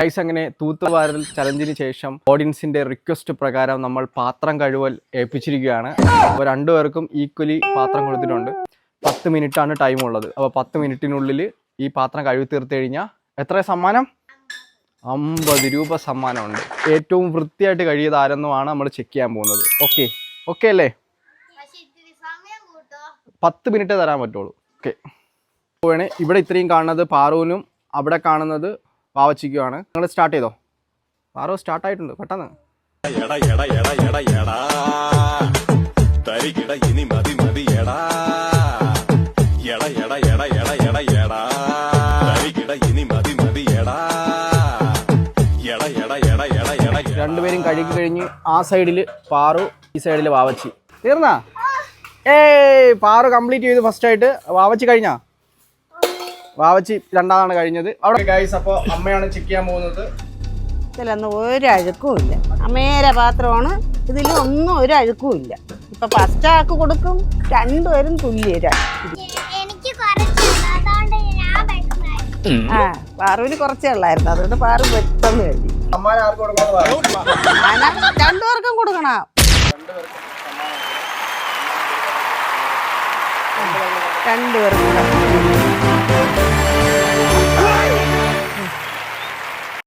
Guys, അങ്ങനെ തൂത്തുവാരൽ ചലഞ്ചിന് ശേഷം ഓഡിയൻസിന്റെ request പ്രകാരം നമ്മൾ പാത്രം കഴുകൽ ഏൽപ്പിച്ചിരിക്കുകയാണ്. അപ്പോൾ രണ്ടുപേർക്കും ഈക്വലി പാത്രം കൊടുത്തിട്ടുണ്ട്. 10 മിനിറ്റാണ് ടൈം ഉള്ളത്. അപ്പോൾ 10 മിനിറ്റിനുള്ളിൽ ഈ പാത്രം കഴുകി തീർത്ത് കഴിഞ്ഞാൽ എത്ര സമ്മാനം? 50 രൂപ സമ്മാനമുണ്ട്. ഏറ്റവും വൃത്തിയായിട്ട് കഴിയത് ആരെന്നുമാണ് നമ്മൾ ചെക്ക് ചെയ്യാൻ പോകുന്നത്. ഓക്കെ അല്ലേ? 10 മിനിറ്റ് തരാൻ പറ്റുള്ളൂ. ഓക്കെ. ഇവിടെ ഇത്രയും കാണുന്നത് പാറുവിനും അവിടെ കാണുന്നത് വാവച്ചിക്കുമാണ്. നിങ്ങൾ സ്റ്റാർട്ട് ചെയ്തോ. പാറു സ്റ്റാർട്ടായിട്ടുണ്ട്. പെട്ടെന്ന് രണ്ടുപേരും കഴുകി കഴിഞ്ഞ് ആ സൈഡില് പാറു, ഈ സൈഡില് വാവച്ചി. തീർന്നാ? പാറു കംപ്ലീറ്റ് ചെയ്തു ഫസ്റ്റ് ആയിട്ട്. വാവച്ചി കഴിഞ്ഞാ? വാവച്ചി രണ്ടാമതാണ് കഴിഞ്ഞത്. അവിടെ ഗൈസ്, അപ്പോൾ അമ്മയാണ് ചെക്ക് ചെയ്യാൻ പോകുന്നത്. ഇതിലൊന്നും ഒരു അഴുക്കും ഇല്ല. അമ്മേരെ പാത്രമാണ്. ഇതിലൊന്നും ഒരു അഴുക്കും ഇല്ല. ഇപ്പൊ ഫസ്റ്റ് ആക്ക് കൊടുക്കും. രണ്ടുപേരും തുല്യരാണ്. പാറുവിന് കുറച്ചേ ഉള്ളായിരുന്നു. അതുകൊണ്ട് പാറു പെട്ടെന്ന് കഴിഞ്ഞു. രണ്ടുപേർക്കും കൊടുക്കണം. രണ്ടുപേർക്കും